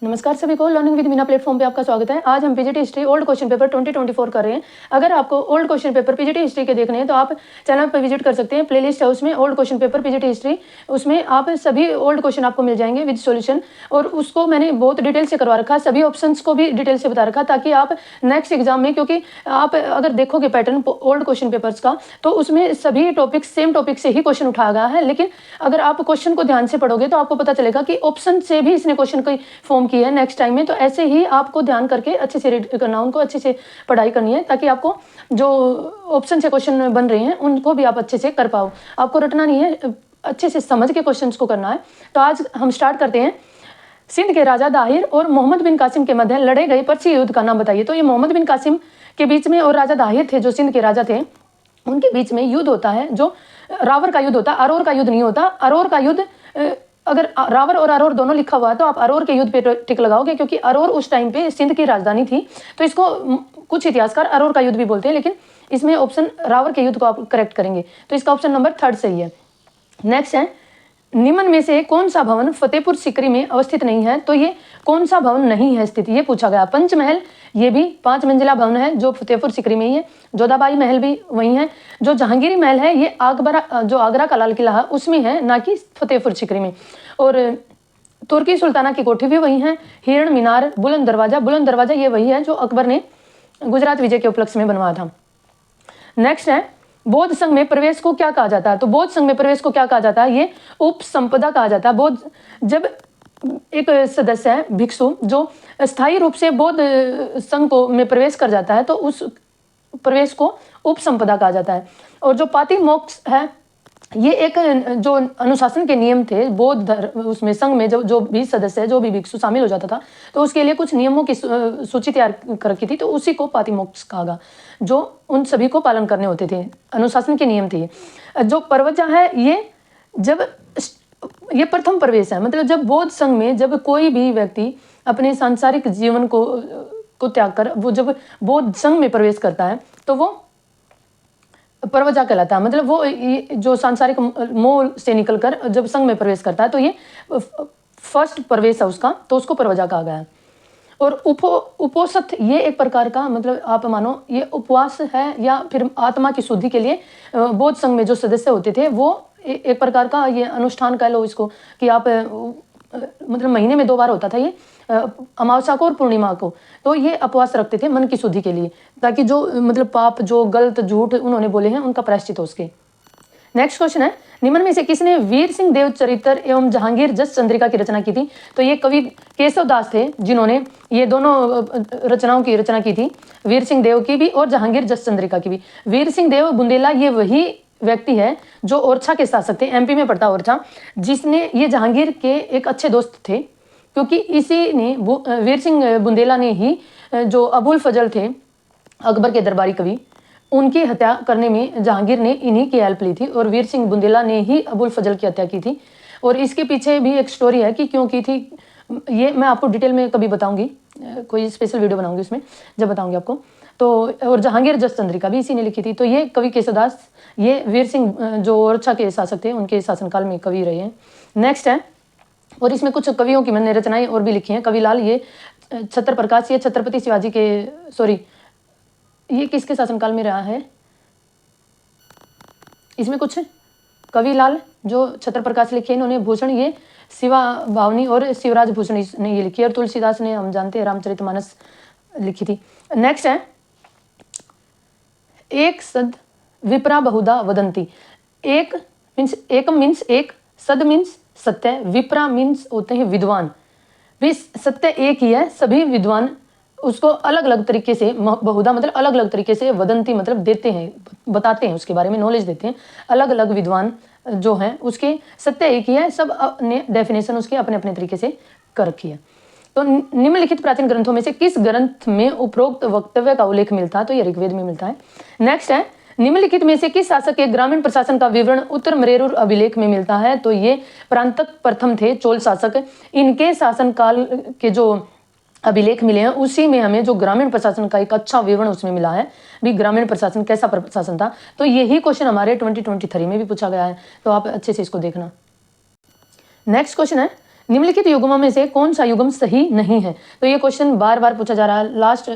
नमस्कार सभी को, लर्निंग विद मीना प्लेटफॉर्म पे आपका स्वागत है। आज हम PGT history old question paper 2024 कर रहे हैं। अगर आपको old question paper PGT history के देखने हैं तो आप चैनल पर विजिट कर सकते हैं। प्लेलिस्ट है उसमें old question paper PGT history, उसमें आप सभी ओल्ड क्वेश्चन आपको मिल जाएंगे विद सॉल्यूशन। और उसको मैंने बहुत डिटेल से करवा रखा है, सभी ऑप्शंस को भी डिटेल से बता रखा, ताकि आप नेक्स्ट एग्जाम में, क्योंकि आप अगर देखोगे पैटर्न ओल्ड क्वेश्चन पेपर्स का, तो उसमें सभी टॉपिक सेम टॉपिक से ही क्वेश्चन उठाया गया है। लेकिन अगर आप क्वेश्चन को ध्यान से पढ़ोगे तो आपको पता चलेगा कि ऑप्शन से भी इसने क्वेश्चन की फॉर्म की है नेक्स्ट टाइम में। तो ऐसे ही आपको ध्यान करके अच्छे से रीड करना, उनको अच्छे से पढ़ाई करनी है, ताकि आपको जो ऑप्शन से क्वेश्चन बन रहे हैं उनको भी आप अच्छे से कर पाओ। आपको रटना नहीं है, अच्छे से समझ के क्वेश्चंस को करना है। तो आज हम स्टार्ट करते हैं। सिंध के राजा दाहिर और मोहम्मद बिन कासिम के मध्य लड़े गए पर्ची युद्ध का नाम बताइए। तो ये मोहम्मद बिन कासिम के बीच में और राजा दाहिर थे जो सिंध के राजा थे, उनके बीच में युद्ध होता है, जो रावर का युद्ध होता है, अरोर का युद्ध नहीं होता। अरोर का युद्ध, अगर रावर और अरोर दोनों लिखा हुआ है तो आप अरोर के युद्ध पे टिक लगाओगे, क्योंकि अरोर उस टाइम पे सिंध की राजधानी थी। तो इसको कुछ इतिहासकार अरोर का युद्ध भी बोलते हैं, लेकिन इसमें ऑप्शन रावर के युद्ध को आप करेक्ट करेंगे। तो इसका ऑप्शन नंबर 3 सही है। नेक्स्ट है, निम्न में से कौन सा भवन फतेहपुर सीकरी में अवस्थित नहीं है। तो ये कौन सा भवन नहीं है स्थित, ये पूछा गया। पंचमहल, ये भी 5 मंजिला भवन है जो फतेहपुर सीकरी में ही है। जोधाबाई महल भी वही है। जो जहांगीरी महल है ये जो आगरा का लाल किला है उसमें है, ना कि फतेहपुर सीकरी में। और तुर्की सुल्ताना की कोठी भी वही है। हिरण मीनार, बुलंद दरवाजा ये वही है जो अकबर ने गुजरात विजय के उपलक्ष्य में बनवाया था। नेक्स्ट है, बौद्ध संघ में प्रवेश को क्या कहा जाता है। तो बौद्ध संघ में प्रवेश को क्या कहा जाता है, ये उपसंपदा कहा जाता है। बौद्ध, जब एक सदस्य है भिक्षु जो स्थायी रूप से बौद्ध संघ को में प्रवेश कर जाता है, तो उस प्रवेश को उपसंपदा कहा जाता है। और जो पाति मोक्ष है, ये एक जो अनुशासन के नियम थे बौद्ध उसमें संघ में जो भी सदस्य है, जो भी भिक्षु शामिल हो जाता था, तो उसके लिए कुछ नियमों की सूची तैयार कर रखी थी। तो उसी को पातिमोक्ष कहा, जो उन सभी को पालन करने होते थे, अनुशासन के नियम थे। जो परवजा है, ये प्रथम प्रवेश है। मतलब जब बौद्ध संघ में जब कोई भी व्यक्ति अपने सांसारिक जीवन को त्याग कर वो जब बौद्ध संघ में प्रवेश करता है तो वो परवजा कहलाता है। मतलब वो जो सांसारिक मोह से निकलकर जब संघ में प्रवेश करता है, तो ये फर्स्ट प्रवेश है उसका, तो उसको परवजा कहा गया है। और उपोषित, ये एक प्रकार का, मतलब आप मानो ये उपवास है या फिर आत्मा की शुद्धि के लिए बौद्ध संघ में जो सदस्य होते थे वो एक प्रकार का ये अनुष्ठान कह लो इसको, कि आप मतलब महीने में 2 बार होता था ये, अमावस्या को और पूर्णिमा को। तो ये उपवास रखते थे मन की शुद्धि के लिए, ताकि जो मतलब पाप, जो गलत झूठ उन्होंने बोले हैं उनका प्रायश्चित हो उसके। नेक्स्ट क्वेश्चन है, निम्न में से किसने वीर सिंह देव चरित्र एवं जहांगीर जस चंद्रिका की रचना की थी। तो ये कवि केशव दास थे जिन्होंने ये दोनों रचनाओं की रचना की थी, वीर सिंह देव की भी और जहांगीर जस चंद्रिका की भी। वीर सिंह देव बुंदेला ये वही व्यक्ति है जो ओरछा के शासक थे, एमपी में पड़ता ओरछा, जिसने ये जहांगीर के एक अच्छे दोस्त थे, क्योंकि इसी ने वीर सिंह बुंदेला ने ही जो अबुल फजल थे अकबर के दरबारी कवि, उनकी हत्या करने में जहांगीर ने इन्हीं की हेल्प ली थी, और वीर सिंह बुंदेला ने ही अबुल फजल की हत्या की थी। और इसके पीछे भी एक स्टोरी है कि क्यों की थी, ये मैं आपको डिटेल में कभी बताऊंगी, कोई स्पेशल वीडियो बनाऊंगी उसमें जब बताऊंगी आपको। तो और जहांगीर जस चंद्रिका भी इसी ने लिखी थी। तो ये कवि केशवदास, ये वीर सिंह जो ओरछा के शासक थे उनके शासनकाल में कवि रहे हैं। नेक्स्ट है, और इसमें कुछ कवियों की मैंने रचनाएं और भी लिखी हैं। कविलाल, ये छत्र प्रकाश, ये छत्रपति शिवाजी के, सॉरी ये किसके शासनकाल में रहा है, इसमें कुछ कविलाल जो छत्र प्रकाश लिखे इन्होंने। भूषण, ये शिवा भावनी और शिवराज भूषण ने ये लिखी। और तुलसीदास ने हम जानते हैं रामचरितमानस लिखी थी। नेक्स्ट है, एक सद विप्रा बहुधा वदंती। एक मीन्स एक, सद मीन्स सत्य, विप्रा मीन्स होते हैं विद्वान। सत्य एक ही है, सभी विद्वान उसको अलग अलग तरीके से, बहुधा मतलब अलग अलग तरीके से, वदंती मतलब देते हैं, बताते हैं, उसके बारे में नॉलेज देते हैं। अलग अलग विद्वान जो हैं उसके सत्य एक ही है, सब ने डेफिनेशन उसके अपने अपने तरीके से कर रखी है। तो निम्नलिखित प्राचीन ग्रंथों में से किस ग्रंथ में उपरोक्त वक्तव्य का उल्लेख मिलता है। तो ये ऋग्वेद में मिलता है। नेक्स्ट है, निम्नलिखित में से किस शासक के ग्रामीण प्रशासन का विवरण उत्तर मरेरुर अभिलेख में मिलता है। तो ये प्रांतक प्रथम थे, चोल शासक। इनके शासनकाल के जो अभिलेख मिले हैं उसी में हमें जो ग्रामीण प्रशासन का एक अच्छा विवरण उसमें मिला है, भी ग्रामीण प्रशासन कैसा प्रशासन था। तो यही क्वेश्चन हमारे 2023 में भी पूछा गया है, तो आप अच्छे से इसको देखना। नेक्स्ट क्वेश्चन है, निम्नलिखित युग्मों में से कौन सा युग्म सही नहीं है? तो ये क्वेश्चन बार बार पूछा जा रहा है। लास्ट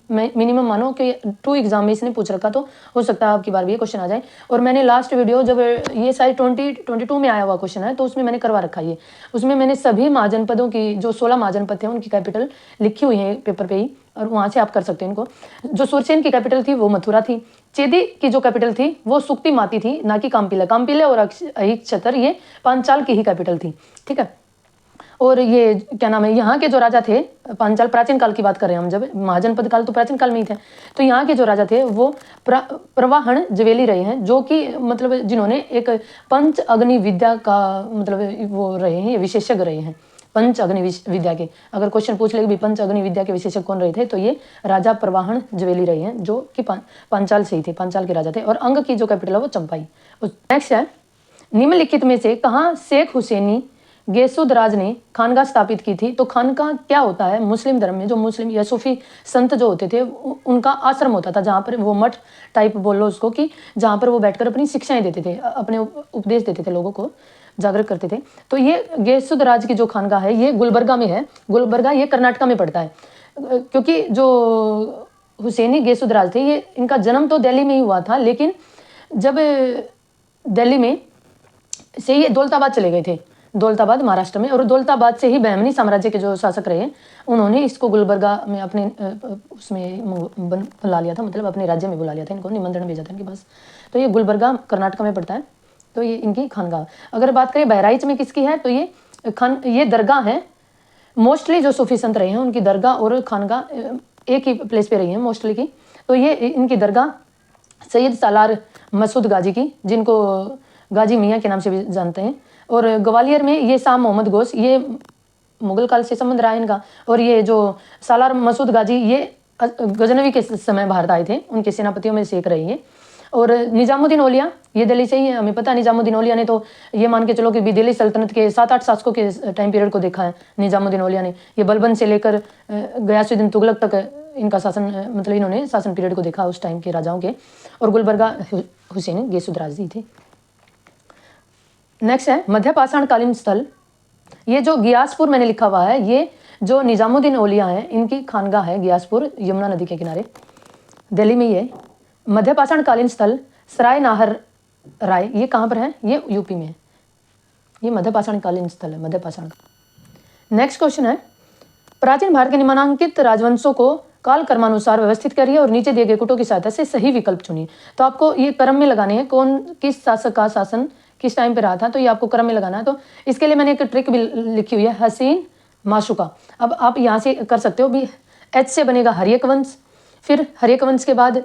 मिनिमम मानो कि 2 एग्जाम में इसने पूछ रखा, तो हो सकता है आपकी बार भी ये क्वेश्चन आ जाए। और मैंने लास्ट वीडियो जब ये शायद 2022 में आया हुआ क्वेश्चन है, तो उसमें मैंने करवा रखा है। उसमें मैंने सभी महाजनपदों की जो 16 महाजनपद थे उनकी कैपिटल लिखी हुई है पेपर पे ही, और वहाँ से आप कर सकते हैं इनको। जो सुरसेन की कैपिटल थी वो मथुरा थी। चेदी की जो कैपिटल थी वो सुक्ति माती थी, ना कि काम्पिला। काम्पिले और अहिच्छतर ये पांचाल की ही कैपिटल थी, ठीक है। और ये क्या नाम है, यहाँ के जो राजा थे पांचाल, प्राचीन काल की बात कर रहे हैं हम, जब महाजनपद काल तो प्राचीन काल में ही थे। तो यहाँ के जो राजा थे वो प्रवाहन जवेली रहे हैं, जो कि मतलब जिन्होंने एक पंच अग्नि विद्या का मतलब वो रहे हैं, ये विशेषज्ञ रहे हैं पंच अग्नि विद्या के। अगर क्वेश्चन पूछ ले भी पंच अग्नि विद्या के विशेषज्ञ कौन रहे थे, तो ये राजा प्रवाहन जवेली रहे हैं, जो कि पांचाल से ही थे, पांचाल के राजा थे। और अंग की जो कैपिटल है वो चंपाई। नेक्स्ट है, निम्नलिखित में से कहाँ शेख हुसैनी गेसुदराज ने खानगा स्थापित की थी? तो खानका क्या होता है, मुस्लिम धर्म में जो मुस्लिम या सूफी संत जो होते थे उनका आश्रम होता था, जहाँ पर वो मठ टाइप बोल लो उसको, कि जहाँ पर वो बैठकर अपनी शिक्षाएं देते थे, अपने उपदेश देते थे, लोगों को जागरूक करते थे। तो ये गेसुदराज की जो खानगा है ये गुलबर्गा में है। गुलबर्गा ये कर्नाटका में पड़ता है, क्योंकि जो हुसैनी गेसुदराज थे ये इनका जन्म तो दिल्ली में ही हुआ था, लेकिन जब दिल्ली में से ये दौलताबाद चले गए थे, दौलताबाद महाराष्ट्र में, और दौलताबाद से ही बहमनी साम्राज्य के जो शासक रहे उन्होंने इसको गुलबर्गा में अपने उसमें बुला लिया था, मतलब अपने राज्य में बुला लिया था, इनको निमंत्रण भेजा था इनके पास। तो ये गुलबर्गा कर्नाटक में पड़ता है। तो ये इनकी खानगाह। अगर बात करें बहराइच में किसकी है, तो ये दरगाह है। मोस्टली जो सूफी संत रहे हैं उनकी दरगाह और खानगाह एक ही प्लेस पे रही है मोस्टली की। तो ये इनकी दरगाह सैयद सालार मसूद गाजी की, जिनको गाजी मियाँ के नाम से भी जानते हैं। और ग्वालियर में ये शाह मोहम्मद गोश, ये मुगल काल से संबंध रहा है इनका। और ये जो सालार मसूद गाजी ये गजनवी के समय भारत आए थे, उनके सेनापतियों में से एक रही है। और निजामुद्दीन औलिया ये दिल्ली से ही है, हमें पता है। निजामुद्दीन औलिया ने तो ये मान के चलो कि भी दिल्ली सल्तनत के 7-8 शासकों के टाइम पीरियड को देखा है निजामुद्दीन औलिया ने। ये बलबन से लेकर गयासुद्दीन तुगलक तक इनका शासन, मतलब इन्होंने शासन पीरियड को देखा उस टाइम के राजाओं के। और गुलबर्गा हुसैन गेसुदराज जी थे। नेक्स्ट है मध्य पाषाणकालीन स्थल। ये जो गियासपुर मैंने लिखा हुआ है, ये जो निजामुद्दीन औलिया है इनकी खानगाह है गियासपुर, यमुना नदी के किनारे, दिल्ली में ही है। मध्य पाषाणकालीन स्थल सराय नाहर राय, ये कहाँ पर है, ये यूपी में है। ये मध्य पाषाणकालीन स्थल है, मध्य पाषाण। नेक्स्ट क्वेश्चन है, प्राचीन भारत के निम्नांकित राजवंशों को काल क्रमानुसार व्यवस्थित करिए और नीचे दिए गए कुटों की सहायता से सही विकल्प चुनिए। तो आपको ये क्रम में लगाने हैं, कौन किस शासक का शासन किस टाइम पे रहा था, तो ये आपको क्रम में लगाना है। तो इसके लिए मैंने एक ट्रिक भी लिखी हुई है, हसीन माशुका। अब आप यहाँ से कर सकते हो भी। एच से बनेगा हरियक वंश, फिर हरियक वंश के बाद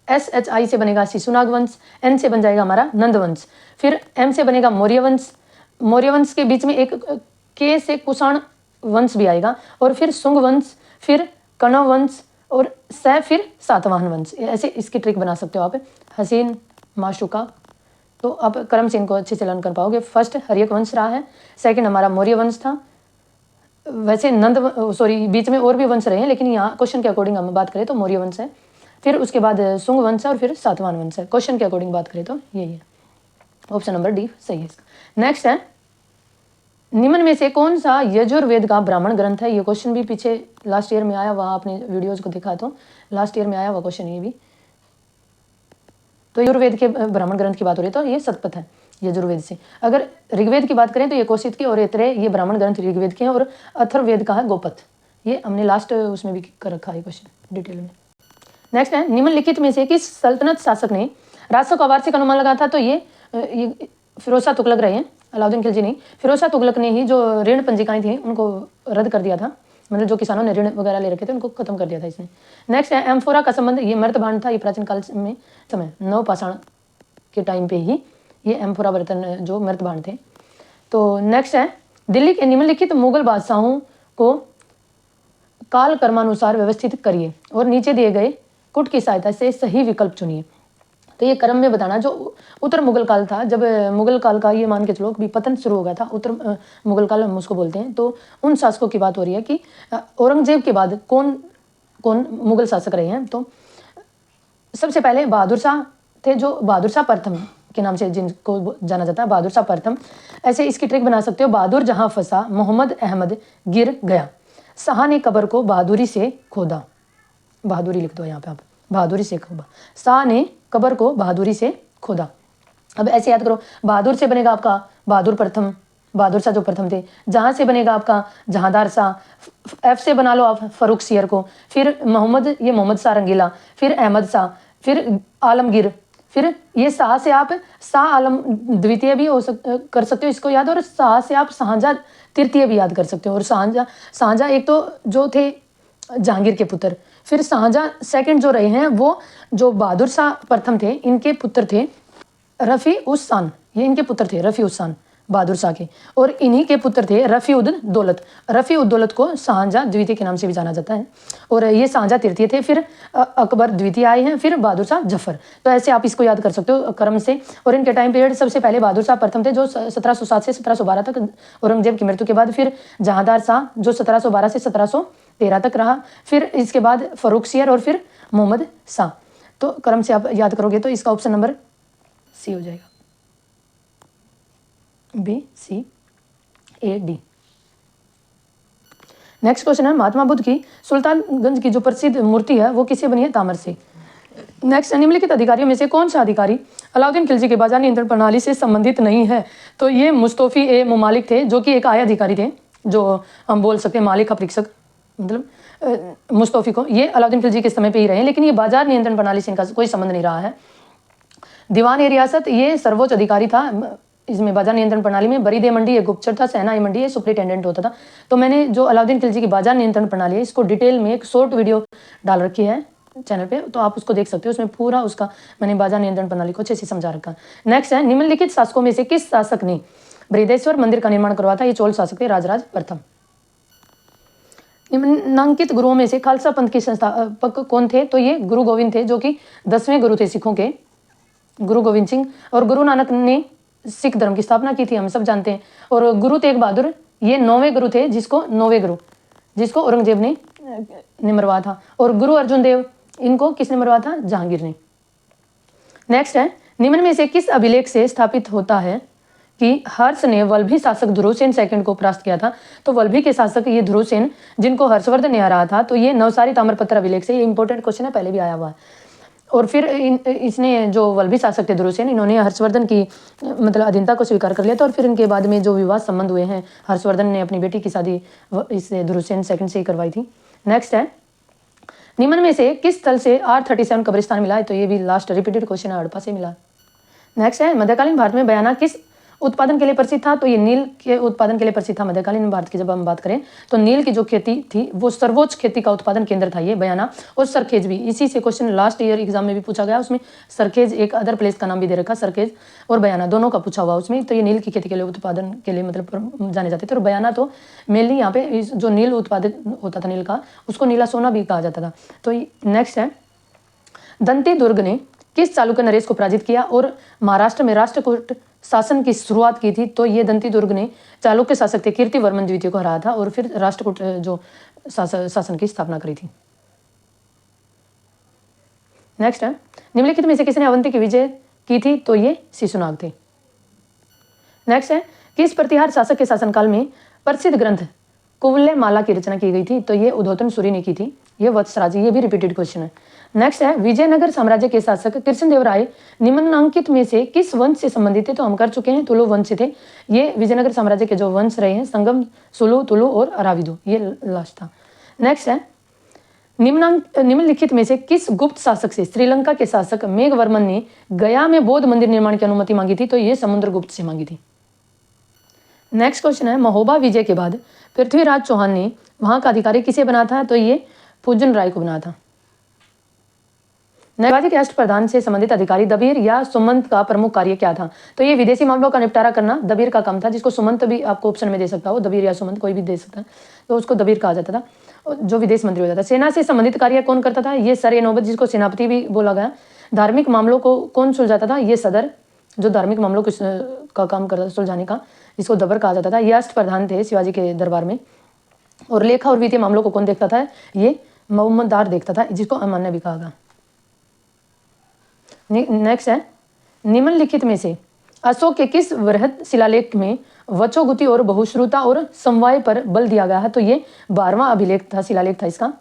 SHI से बनेगा शिशुनाग वंश, N से बन जाएगा हमारा नंद वंश, फिर M से बनेगा मौर्य वंश। मौर्य वंश के बीच में एक K से कुषाण वंश भी आएगा, और फिर शुंग वंश, फिर कण्व वंश, और फिर सातवाहन वंश। ऐसे इसकी ट्रिक बना सकते हो आप, हसीन माशुका। तो आप क्रम से इनको अच्छे से लर्न कर पाओगे। फर्स्ट हरियक वंश रहा है, सेकंड हमारा मौर्य वंश था। वैसे बीच में और भी वंश रहे हैं, लेकिन यहाँ क्वेश्चन के अकॉर्डिंग हम बात करें तो मौर्य वंश है, फिर उसके बाद शुंग वंश है, और फिर सातवाहन वंश है। क्वेश्चन के अकॉर्डिंग बात करें तो यही है, ऑप्शन नंबर डी सही है इसका। नेक्स्ट है, निम्न में से कौन सा यजुर्वेद का ब्राह्मण ग्रंथ है? ये क्वेश्चन भी पीछे लास्ट ईयर में आया, वहाँ आपने वीडियोज को देखा तो लास्ट ईयर में आया हुआ क्वेश्चन ये भी। तो यजुर्वेद के ब्राह्मण ग्रंथ की बात हो रही है, तो ये शतपथ है यजुर्वेद से। अगर ऋग्वेद की बात करें तो ये कौशिक की और ऐतरेय, ये ब्राह्मण ग्रंथ ऋग्वेद के हैं, और अथर्ववेद का है गोपथ। ये हमने लास्ट उसमें भी कर रखा है क्वेश्चन डिटेल में। नेक्स्ट है, निम्नलिखित में से किस सल्तनत शासक ने राजस्व का वार्षिक अनुमान लगाया था? तो ये फिरोज शाह तुगलक रहे हैं, अलाउद्दीन खिलजी नहीं। फिरोज शाह तुगलक ने ही जो ऋण पंजिकाएं थी उनको रद्द कर दिया था, मतलब जो किसानों ने ऋण वगैरह ले रखे थे उनको खत्म कर दिया था इसने। नेक्स्ट है, एम्फोरा का संबंध, ये मर्तबाण था, ये प्राचीन काल में समय नवपाषाण के टाइम पे ही ये एम्फोरा बर्तन जो मर्तबाण थे। तो नेक्स्ट है, दिल्ली के निम्नलिखित मुगल बादशाहों को काल क्रमानुसार व्यवस्थित करिए और नीचे दिए गए कुट की सहायता से सही विकल्प चुनिए। तो ये क्रम में बताना, जो उत्तर मुगल काल था, जब मुगल काल का ये मान के चलो भी पतन शुरू हो गया था, उत्तर मुगल काल हम उसको बोलते हैं। तो उन शासकों की बात हो रही है कि औरंगजेब के बाद कौन कौन मुगल शासक रहे हैं। तो सबसे पहले बहादुर शाह थे, जो बहादुर शाह प्रथम के नाम से जिनको जाना जाता है, बहादुर शाह प्रथम। ऐसे इसकी ट्रिक बना सकते हो, बहादुर जहां फंसा मोहम्मद अहमद गिर गया, शाह ने कब्र को बहादुरी से खोदा। बहादुरी लिख दो यहाँ पे आप, बहादुरी से खोदा, शाह ने कब्र को बहादुरी से खोदा। अब ऐसे याद करो, बहादुर से बनेगा आपका बहादुर प्रथम, बहादुर शाह जो प्रथम थे। जहां से बनेगा आपका जहांदार शाह, एफ से बना लो आप फरुख सियर को, फिर मोहम्मद, ये मोहम्मद शाह रंगीला, फिर अहमद शाह, फिर आलमगीर, फिर ये शाह से आप शाह आलम द्वितीय भी कर सकते हो इसको याद, और शाह से आप शाहजहां तृतीय भी याद कर सकते हो। और शाहजहां एक तो जो थे जहांगीर के पुत्र, फिर शाहजहां सेकंड जो रहे हैं वो जो बहादुर शाह प्रथम थे इनके पुत्र थे रफ़ी उस शान, ये इनके पुत्र थे रफ़ी उस शान बहादुर शाह के, और इन्हीं के पुत्र थे रफ़ी उद दौलत। रफ़ी उद दौलत को शाहजहां द्वितीय के नाम से भी जाना जाता है, और ये शाहजहां तृतीय थे, फिर अकबर द्वितीय आए हैं, फिर बहादुर शाह जफर। तो ऐसे आप इसको याद कर सकते हो क्रम से। और इनके टाइम पीरियड सबसे पहले बहादुर शाह प्रथम थे जो 1707 से 1712 तक औरंगजेब की मृत्यु के बाद, फिर जहांदार शाह जो 1712 से 1713 तक रहा, फिर इसके बाद फरुख सियर, और फिर मोहम्मद शाह। तो क्रम से आप याद करोगे तो इसका ऑप्शन नंबर सी हो जाएगा, BCAD। नेक्स्ट क्वेश्चन है, महात्मा बुद्ध की सुल्तानगंज की जो प्रसिद्ध मूर्ति है वो किससे बनी है? ताम्र से। नेक्स्ट, निम्नलिखित अधिकारियों में से कौन सा अधिकारी अलाउद्दीन खिलजी के बाजार नियंत्रण प्रणाली से संबंधित नहीं है? तो ये मुस्तफी ए मुमालिक थे, जो कि एक आय अधिकारी थे, जो हम बोल सकते हैं मालिक परीक्षक, मतलब मुस्तफी को ये अलाउद्दीन खिलजी के समय पे ही रहे, लेकिन ये बाजार नियंत्रण प्रणाली से इनका कोई संबंध नहीं रहा है। दीवान ए रियासत ये सर्वोच्च अधिकारी था इसमें बाजार नियंत्रण प्रणाली में। बरीद ए मंडी ये गुप्तचर था, सेना ए मंडी ये सुपरिटेंडेंट होता था। तो मैंने जो अलाउद्दीन खिलजी की बाजार नियंत्रण प्रणाली है इसको डिटेल में एक शॉर्ट वीडियो डाल रखी है चैनल पे, तो आप उसको देख सकते हो। उसमें पूरा उसका मैंने बाजार नियंत्रण प्रणाली को अच्छे से समझा रखा। नेक्स्ट है, निम्नलिखित शासकों में से किस शासक ने बृहदेश्वर मंदिर का निर्माण करवाया था? ये चोल शासक थे, राजराज प्रथम। निम्नांकित गुरुओं में से खालसा पंथ के संस्थापक कौन थे? तो ये गुरु गोविंद थे, जो कि 10वें गुरु थे सिखों के, गुरु गोविंद सिंह। और गुरु नानक ने सिख धर्म की स्थापना की थी, हम सब जानते हैं। और गुरु तेग बहादुर ये 9वें गुरु थे, नौवें गुरु जिसको औरंगजेब ने मरवाया था। और गुरु अर्जुन देव इनको किसने मरवाया था? जहांगीर ने। नेक्स्ट है, निम्न में से किस अभिलेख से स्थापित होता है कि हर्ष ने वल्लभी शासक ध्रुवसेन सेकंड को परास्त किया था? तो वल्लभी के शासक ये ध्रुवसेन, जिनको हर्षवर्धन ने हराया था। तो ये नवसारी ताम्रपत्र अभिलेख से, ये इंपॉर्टेंट क्वेश्चन है, पहले भी आया हुआ है। और फिर इसने जो वल्लभी शासक थे ध्रुवसेन, इन्होंने हर्षवर्धन की मतलब अधीनता को स्वीकार कर लिया था। और फिर इनके बाद में जो विवाह संबंध हुए हैं, हर्षवर्धन ने अपनी बेटी की शादी इस ध्रुवसेन सेकंड से ही करवाई थी। नेक्स्ट है, निम्न में से किस स्थल से R37 कब्रिस्तान मिला है? तो ये भी लास्ट रिपीटेड क्वेश्चन है, हड़प्पा से मिला। नेक्स्ट है, मध्यकालीन भारत में बयाना किस उत्पादन के लिए प्रसिद्ध था? तो ये नील के उत्पादन के लिए प्रसिद्ध था मध्यकालीन भारत की। जब हम बात करें तो नील की जो खेती थी वो सर्वोच्च खेती का उत्पादन केंद्र था ये बयाना। और सरखेज भी, इसी से क्वेश्चन लास्ट ईयर एग्जाम में भी पूछा गया, उसमें सरखेज एक अदर प्लेस का नाम भी दे रखा, सरखेज और बयाना दोनों का पूछा हुआ उसमें। तो ये नील की खेती के लिए उत्पादन के लिए मतलब जाने जाते थे। और बयाना तो मेनली यहाँ पे जो नील उत्पादित होता था नील का, उसको नीला सोना भी कहा जाता था। तो नेक्स्ट है, दंती दुर्ग ने किस चालुक्य नरेश को पराजित किया और महाराष्ट्र में राष्ट्रकूट शासन की शुरुआत की थी? तो ये दंती दुर्ग ने चालुक्य शासक थे कीर्तिवर्मन द्वितीय को हराया था और फिर राष्ट्रकूट जो शासन की स्थापना करी थी। नेक्स्ट है, निम्नलिखित में से किसने अवंती की विजय की थी? तो ये शिशुनाग थे। नेक्स्ट है, किस प्रतिहार शासक के शासनकाल में प्रसिद्ध ग्रंथ कुवलय माला की रचना की गई थी? तो ये उद्योतन सूरी ने की थी, ये वत्सराज, ये भी रिपीटेड क्वेश्चन है। नेक्स्ट है, विजयनगर साम्राज्य के शासक कृष्णदेवराय निम्नांकित में से किस वंश से संबंधित थे? तो हम कर चुके हैं, तुलु वंश से थे। ये विजयनगर साम्राज्य के जो वंश रहे हैं, संगम, सुलु, तुलु और अराविदु, ये लास्ट था। नेक्स्ट है, निम्नलिखित में से किस गुप्त शासक से श्रीलंका के शासक मेघवर्मन ने गया में बौद्ध मंदिर निर्माण की अनुमति मांगी थी? तो ये समुद्रगुप्त से मांगी थी। नेक्स्ट क्वेश्चन है, महोबा विजय के बाद पृथ्वीराज चौहान ने वहां का अधिकारी किसे बना था? तो ये पूजन राय को बना था। शिवाजी के अष्टप्रधान से संबंधित अधिकारी दबीर या सुमंत का प्रमुख कार्य क्या था? तो ये विदेशी मामलों का निपटारा करना दबीर का काम था, जिसको सुमंत भी आपको ऑप्शन में दे सकता हो, दबीर या सुमंत कोई भी दे सकता है, तो उसको दबीर कहा जाता था, जो विदेश मंत्री होता था। सेना से संबंधित कार्य कौन करता था? ये सर ए नौबत, जिसको सेनापति भी बोला गया। धार्मिक मामलों को कौन सुलझाता था? ये सदर, जो धार्मिक मामलों का काम करता था सुलझाने का, इसको दबर कहा जाता था। ये अष्टप्रधान थे शिवाजी के दरबार में। और लेखा और वित्तीय मामलों को कौन देखता था? ये मोहम्मददार देखता था, जिसको अमान्य भी कहा गया। नेक्स्ट है, निम्नलिखित में से अशोक के किस वृहद शिलालेख में वचोगुति और बहुश्रुता और समवाय पर बल दिया गया है? तो ये 12वां अभिलेख था, शिलालेख था इसका,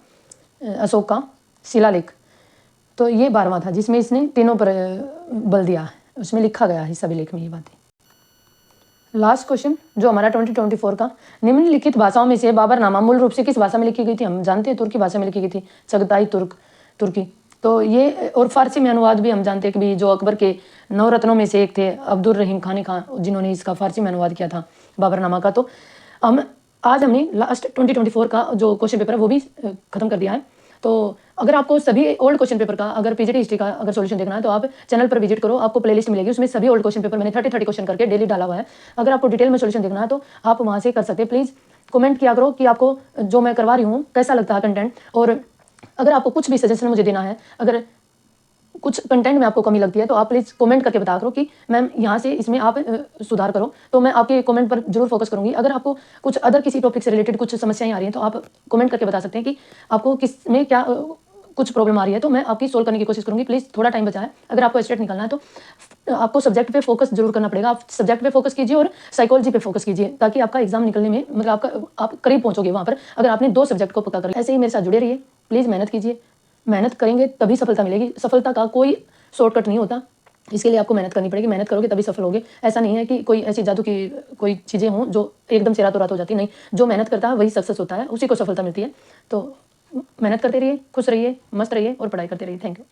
अशोक का शिलालेख। तो ये 12वां था जिसमें इसने तीनों पर बल दिया, उसमें लिखा गया है इस अभिलेख में ये बातें। लास्ट क्वेश्चन जो हमारा 2024 का, निम्नलिखित भाषाओं में से बाबरनामा मूल रूप से किस भाषा में लिखी गई थी? हम जानते हैं तुर्की भाषा में लिखी गई थी, चगताई तुर्की। तो ये और फारसी में अनुवाद भी हम जानते हैं कि भी जो अकबर के 9 रत्नों में से एक थे अब्दुल रहीम खान जिन्होंने इसका फारसी में अनुवाद किया था बाबरनामा का। तो आज हमने लास्ट 2024 का जो क्वेश्चन पेपर है वो भी खत्म कर दिया है। तो अगर आपको सभी ओल्ड क्वेश्चन पेपर का, अगर पीजीटी हिस्ट्री का अगर सॉल्यूशन देखना है तो आप चैनल पर विजिट करो, आपको प्लेलिस्ट मिलेगी, उसमें सभी ओल्ड क्वेश्चन पेपर मैंने 30 क्वेश्चन करके डेली डाला हुआ है। अगर आपको डिटेल में सॉल्यूशन देखना है तो आप वहाँ से कर सकते हैं। प्लीज़ कमेंट किया करो कि आपको जो मैं करवा रही हूँ कैसा लगता है कंटेंट, और अगर आपको कुछ भी सजेशन मुझे देना है, अगर कुछ कंटेंट में आपको कमी लगती है तो आप प्लीज़ कमेंट करके बता करो कि मैम यहाँ से इसमें आप सुधार करो, तो मैं आपके कमेंट पर जरूर फोकस करूँगी। अगर आपको कुछ अदर किसी टॉपिक से रिलेटेड कुछ समस्याएं आ रही हैं तो आप कमेंट करके बता सकते हैं कि आपको किस में क्या कुछ प्रॉब्लम आ रही है, तो मैं आपकी सोल्व करने की कोशिश करूँगी। प्लीज़ थोड़ा टाइम बचा है, अगर आपको स्टेट निकालना है तो आपको सब्जेक्ट पे फोकस जरूर करना पड़ेगा। आप सब्जेक्ट पे फोकस कीजिए और साइकोलॉजी पे फोकस कीजिए, ताकि आपका एग्जाम निकलने में मतलब आप करीब पहुँचोगे वहाँ पर, अगर आपने 2 सब्जेक्ट को पक्का कर लिया। ऐसे ही मेरे साथ जुड़े रहिए, प्लीज़ मेहनत कीजिए, मेहनत करेंगे तभी सफलता मिलेगी। सफलता का कोई शॉर्टकट नहीं होता, इसके लिए आपको मेहनत करनी पड़ेगी, मेहनत करोगे तभी सफल होगे। ऐसा नहीं है कि कोई ऐसी जादू की कोई चीज़ें हों जो एकदम से रातों रात हो जाती, नहीं, जो मेहनत करता है वही सक्सेस होता है, उसी को सफलता मिलती है। तो मेहनत करते रहिए, खुश रहिए, मस्त रहिए और पढ़ाई करते रहिए। Thank you.